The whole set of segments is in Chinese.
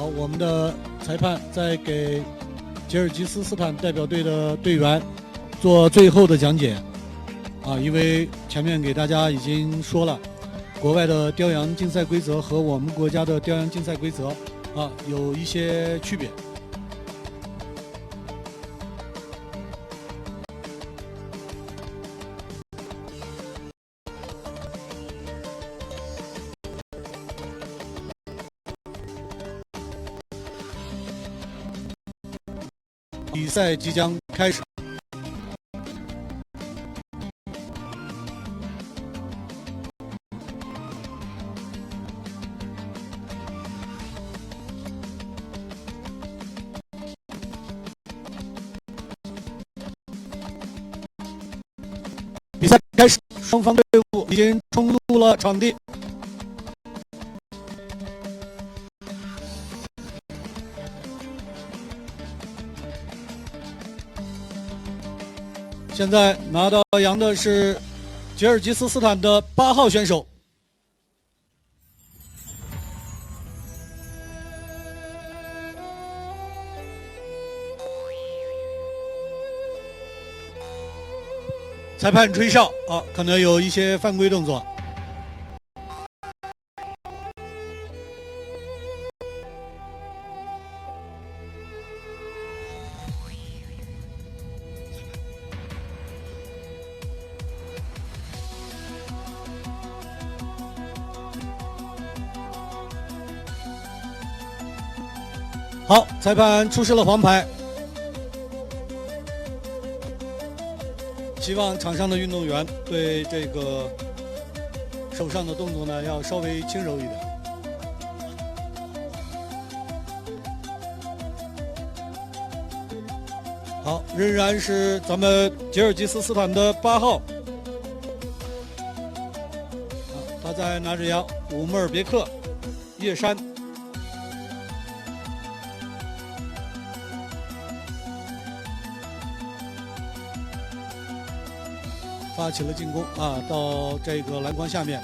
好，我们的裁判在给吉尔吉斯斯坦代表队的队员做最后的讲解因为前面给大家已经说了，国外的雕羊竞赛规则和我们国家的雕羊竞赛规则有一些区别。比赛即将开始。比赛开始，双方队伍已经冲入了场地。现在拿到羊的是吉尔吉斯斯坦的8号选手。裁判吹哨可能有一些犯规动作。好，裁判出示了黄牌，希望场上的运动员对这个手上的动作呢要稍微轻柔一点。好，仍然是咱们吉尔吉斯斯坦的8号，他在拿着羊，乌穆尔别克叶山。发起了进攻到这个篮筐下面。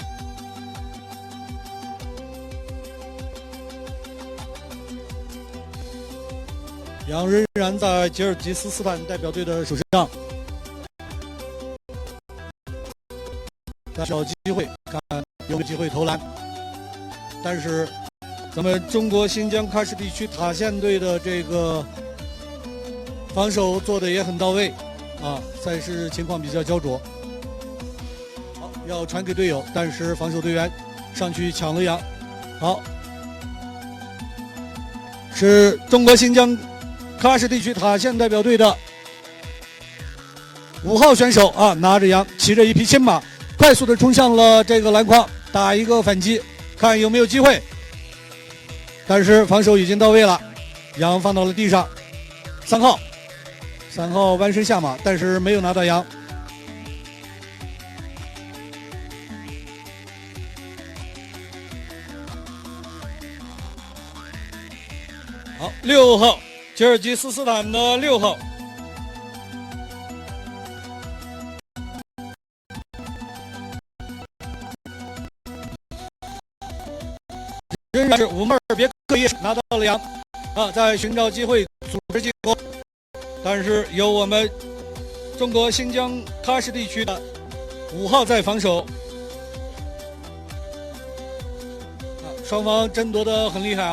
羊仍然在吉尔吉斯斯坦代表队的手上，找机会看有没有机会投篮，但是咱们中国新疆喀什地区塔县队的这个防守做的也很到位赛事情况比较焦灼。要传给队友，但是防守队员上去抢了羊。好，是中国新疆喀什地区塔县代表队的5号选手拿着羊，骑着一匹青马，快速的冲向了这个篮筐，打一个反击，看有没有机会。但是防守已经到位了，羊放到了地上。3号弯身下马，但是没有拿到羊。好，6号，吉尔吉斯斯坦的6号。仍然是乌穆尔别克叶拿到了羊在寻找机会组织进攻，但是由我们中国新疆喀什地区的5号在防守双方争夺的很厉害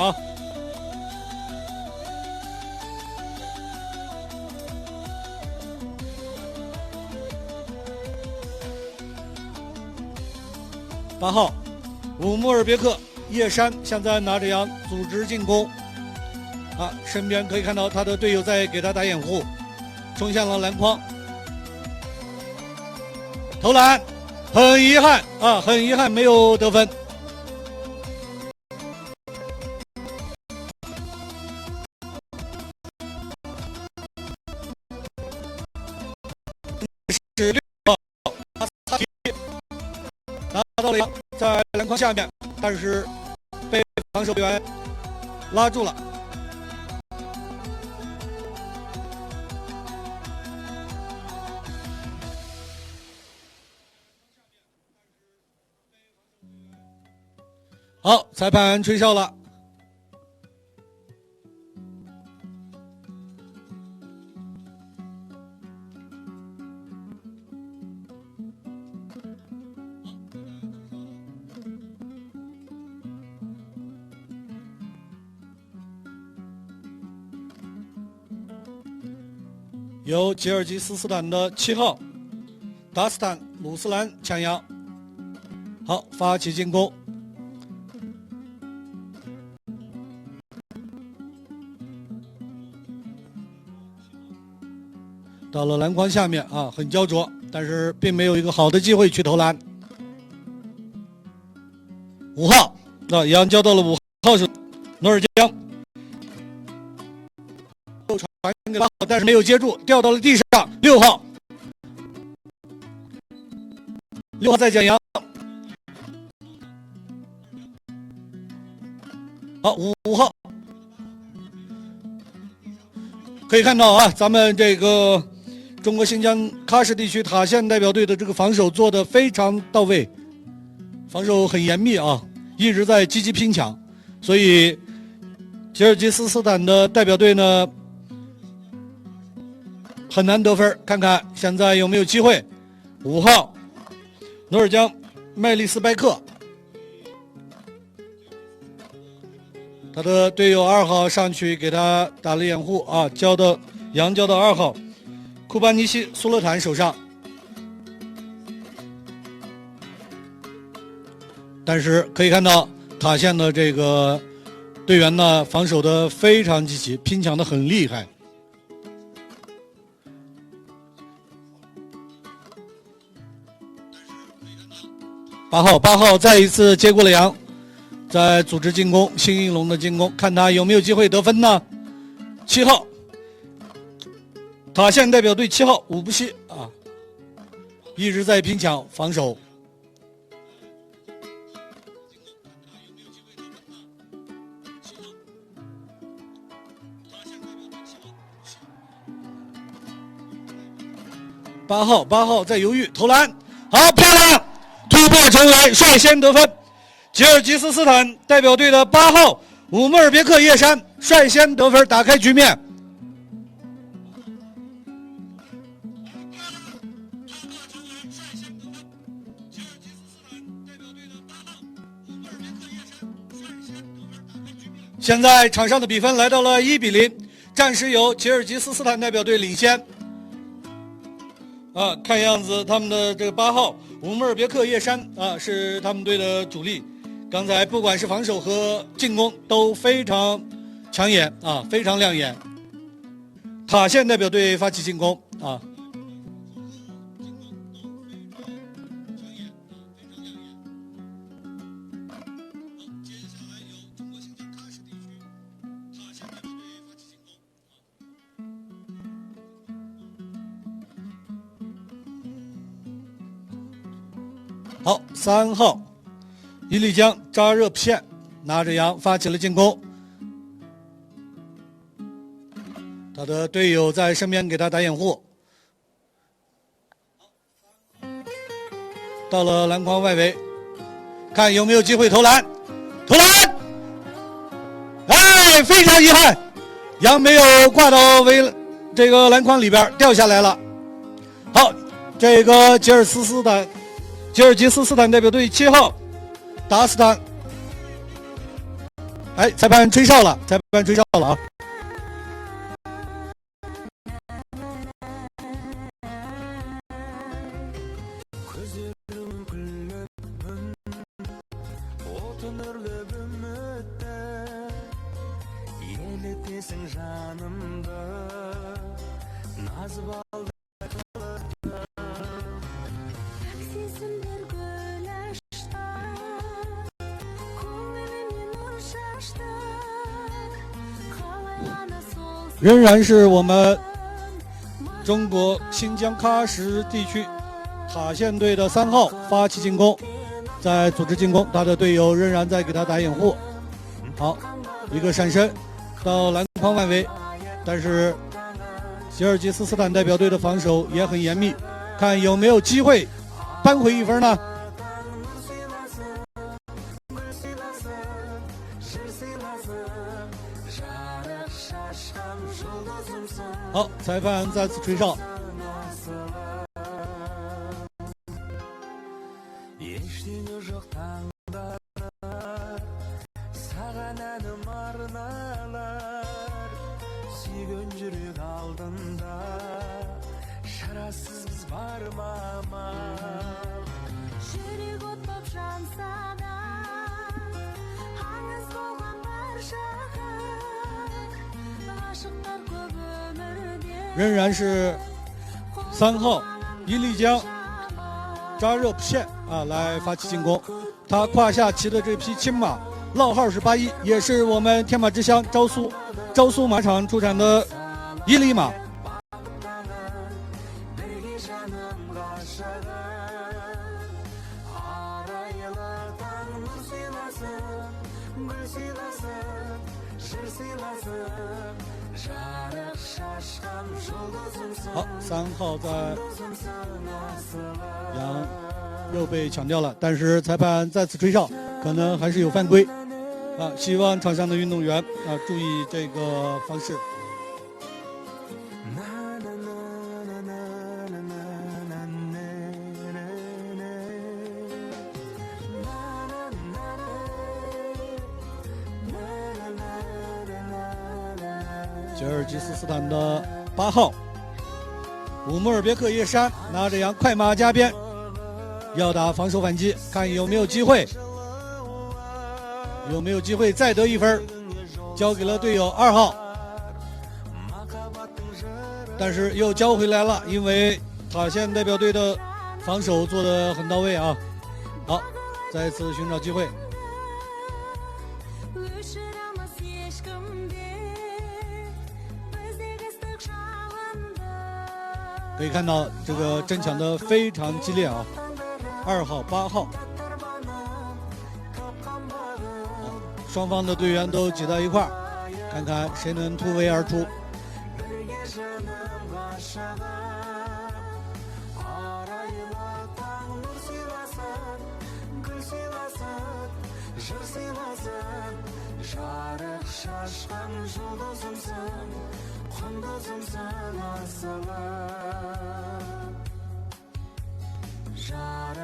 8号乌穆尔别克叶山现在拿着羊组织进攻身边可以看到他的队友在给他打掩护，冲向了篮筐，投篮，很遗憾没有得分。是6号拿到了羊，在篮筐下面，但是被防守队员拉住了。好，裁判吹哨了。由吉尔吉斯斯坦的7号达斯坦鲁斯兰抢阳。好，发起进攻。到了篮筐下面啊，很焦灼，但是并没有一个好的机会去投篮。5号啊，杨交到了5号手，努尔江又传给8号，但是没有接住，掉到了地上。6号在蒋阳。好，5号可以看到啊，咱们这个中国新疆喀什地区塔县代表队的这个防守做得非常到位，防守很严密啊，一直在积极拼抢，所以吉尔吉斯斯坦的代表队呢很难得分。看看现在有没有机会。5号努尔江麦利斯拜克，他的队友2号上去给他打了掩护啊，杨交到2号库班尼西苏勒坦手上，但是可以看到塔县的这个队员呢防守的非常积极，拼抢的很厉害。8号再一次接过了杨，在组织进攻，新应龙的进攻，看他有没有机会得分呢？7号塔县代表队7号伍布西啊，一直在拼抢防守。8号在犹豫投篮，好漂亮，突破成为率先得分。吉尔吉斯斯坦代表队的8号乌穆尔别克叶山率先得分，打开局面。现在场上的比分来到了1-0，暂时由吉尔吉斯斯坦代表队领先。看样子他们的这个8号乌穆尔别克叶山啊是他们队的主力，刚才不管是防守和进攻都非常抢眼啊，非常亮眼。塔县代表队发起进攻啊。好，3号伊利江扎热片拿着杨发起了进攻，他的队友在身边给他打掩护，到了篮筐外围，看有没有机会投篮，投篮！哎，非常遗憾，杨没有挂到这个篮筐里边，掉下来了。好，这个吉尔吉斯斯坦代表队7号达斯坦，哎，裁判吹哨了啊！仍然是我们中国新疆喀什地区塔县队的3号发起进攻，在组织进攻，他的队友仍然在给他打掩护。好，一个闪身到篮筐外围，但是吉尔吉斯斯坦代表队的防守也很严密，看有没有机会扳回1分呢？好，裁判再次吹哨。仍然是3号伊丽江扎热普线来发起进攻。他胯下骑的这匹青马烙号是81，也是我们天马之乡昭苏马场出产的伊犁马。好，3号在杨又被抢掉了，但是裁判再次吹哨，可能还是有犯规希望场上的运动员注意这个方式。吉尔吉斯斯坦的8号乌穆尔别克叶山拿着羊快马加鞭，要打防守反击，看有没有机会再得一分，交给了队友2号，但是又交回来了，因为塔县代表队的防守做得很到位好，再次寻找机会。可以看到这个争抢的非常激烈2号8号双方的队员都挤到一块儿，看看谁能突围而出。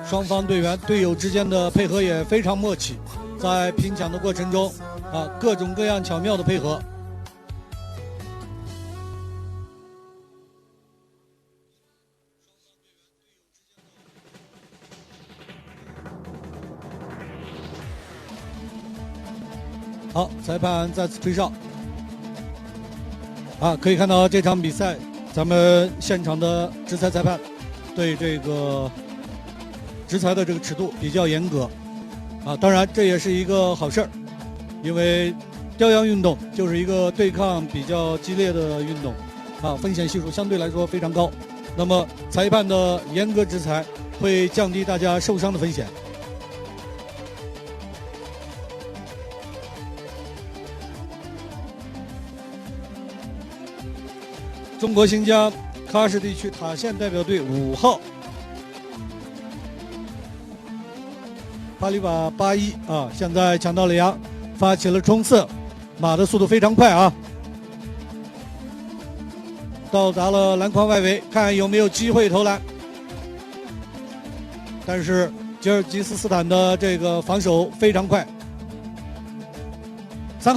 双方队员队友之间的配合也非常默契，在拼抢的过程中各种各样巧妙的配合。好，裁判再次吹哨可以看到这场比赛咱们现场的执裁裁判对这个执裁的这个尺度比较严格当然这也是一个好事儿，因为吊羊运动就是一个对抗比较激烈的运动风险系数相对来说非常高，那么裁判的严格执裁会降低大家受伤的风险。中国新疆喀什地区塔县代表队5号巴里瓦81现在抢到了羊，发起了冲刺，马的速度非常快到达了篮筐外围，看有没有机会投篮。但是吉尔吉斯斯坦的这个防守非常快。3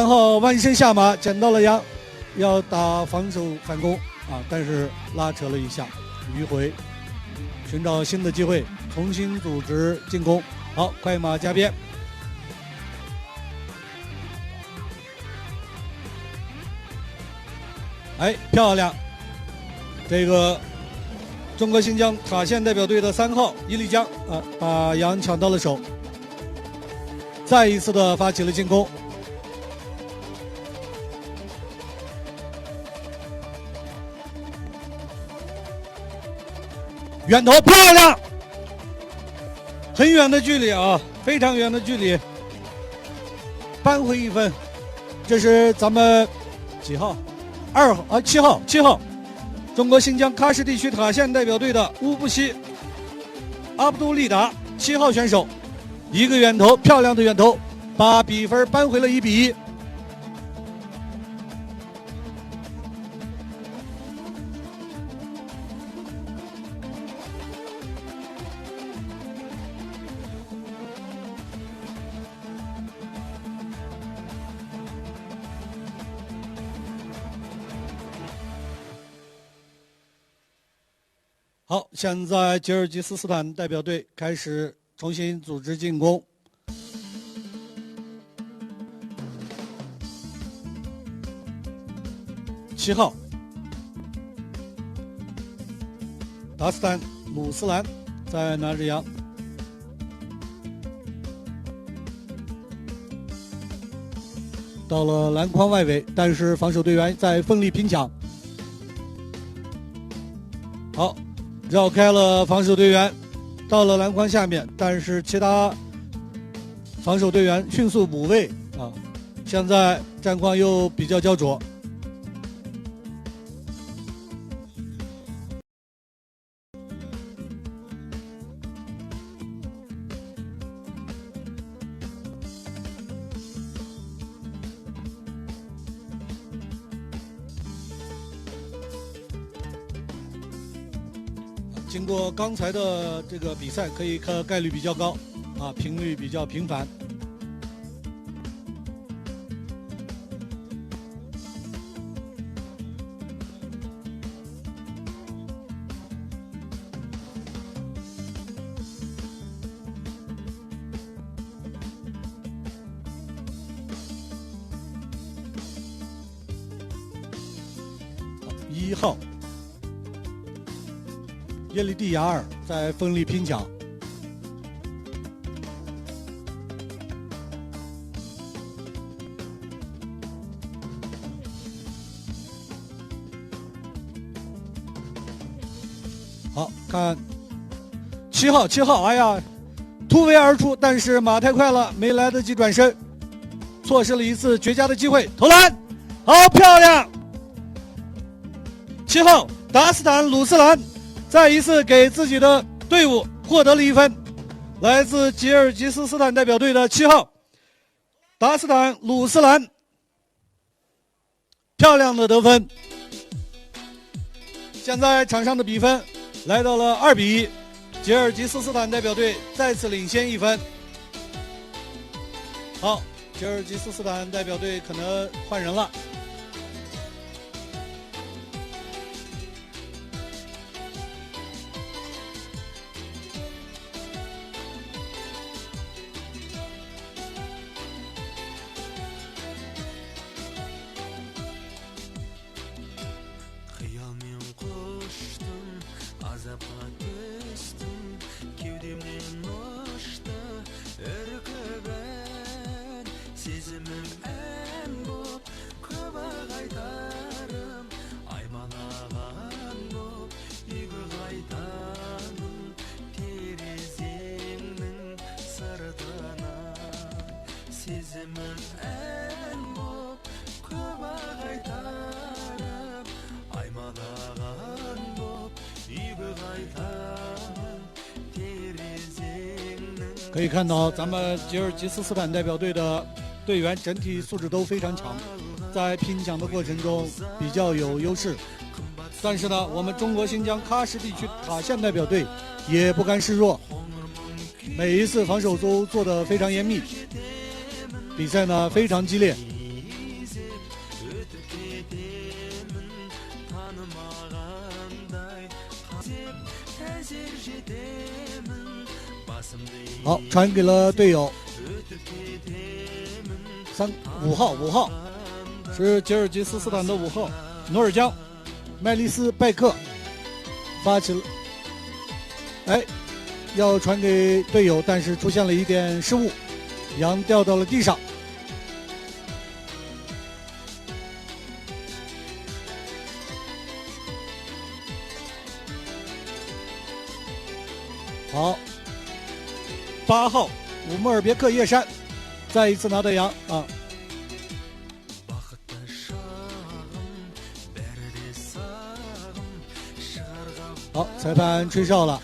号弯身下马捡到了羊，要打防守反攻但是拉扯了一下，迂回，寻找新的机会，重新组织进攻。好，快马加鞭，漂亮！这个中国新疆塔县代表队的3号伊犁江把羊抢到了手，再一次的发起了进攻。远投漂亮，很远的距离非常远的距离，扳回1分。这是咱们几号？2号7号，中国新疆喀什地区塔县代表队的乌布西阿卜杜利达7号选手，一个远投，漂亮的远投，把比分扳回了1比1。好，现在吉尔吉斯斯坦代表队开始重新组织进攻。7号，达斯坦·鲁斯兰在拿着羊，到了篮筐外围，但是防守队员在奋力拼抢。好，绕开了防守队员，到了篮筐下面，但是其他防守队员迅速补位啊，现在战况又比较焦灼。经过刚才的这个比赛，可以看概率比较高，啊，频率比较频繁。1号。耶利蒂亚尔在奋力拼抢，好看7号，哎呀，突围而出，但是马太快了，没来得及转身，错失了一次绝佳的机会，投篮，好漂亮！7号达斯坦·鲁斯兰。再一次给自己的队伍获得了1分，来自吉尔吉斯斯坦代表队的7号达斯坦·鲁斯兰，漂亮的得分。现在场上的比分来到了2比1，吉尔吉斯斯坦代表队再次领先1分。好，吉尔吉斯斯坦代表队可能换人了。可以看到，咱们吉尔吉斯斯坦代表队的队员整体素质都非常强，在拼抢的过程中比较有优势。但是呢，我们中国新疆喀什地区塔县代表队也不甘示弱，每一次防守都做得非常严密，比赛呢非常激烈。好，传给了队友5号是吉尔吉斯斯坦的5号努尔江麦利斯拜克发起了，要传给队友，但是出现了一点失误，羊掉到了地上。好，8号乌莫尔别克叶山再一次拿到羊啊！好，裁判吹哨了。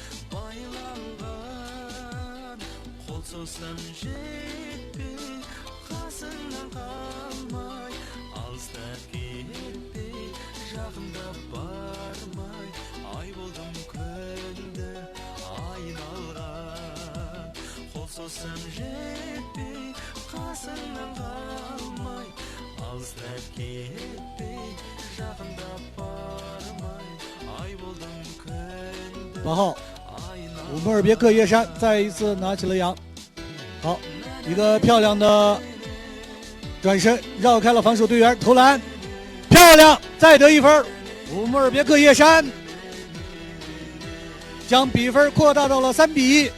8号乌穆尔别克叶山再一次拿起了羊。好，一个漂亮的转身绕开了防守队员，投篮漂亮，再得1分。乌穆尔别克叶山将比分扩大到了3比1。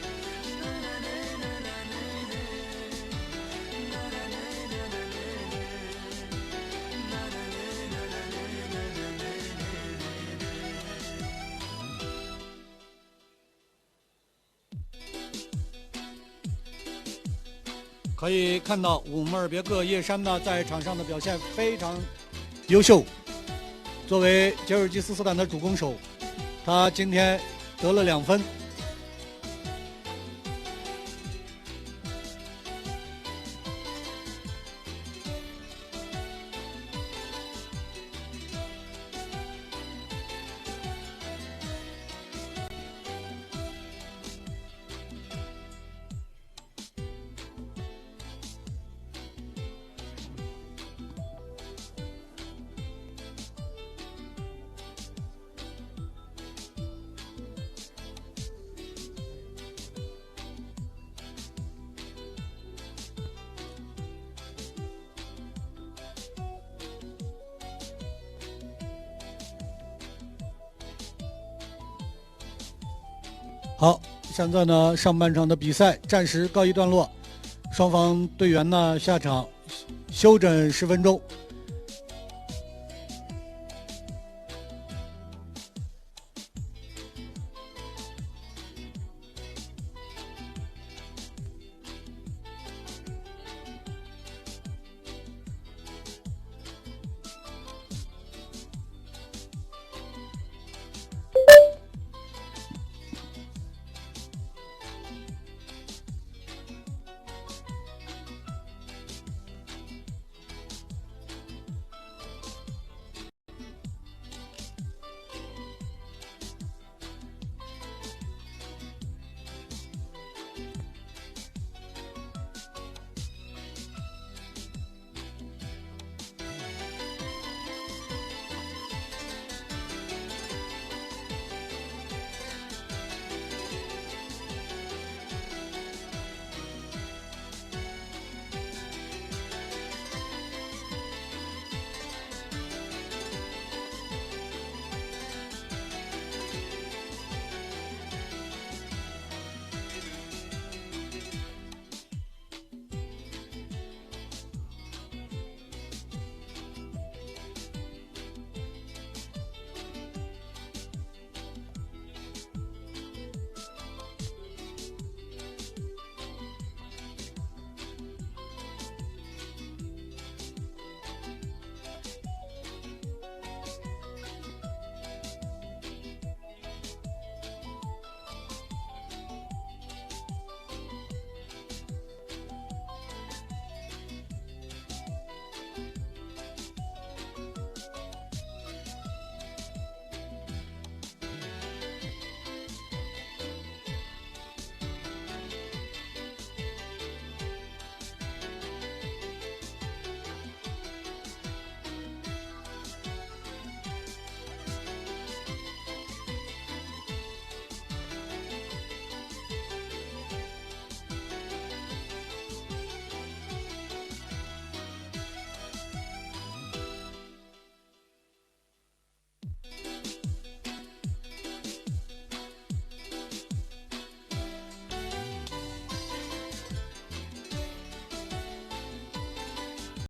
可以看到乌穆尔别克叶山呢在场上的表现非常优秀。作为吉尔吉斯斯坦的主攻手，他今天得了2分。好，现在呢，上半场的比赛暂时告一段落，双方队员呢下场休整10分钟。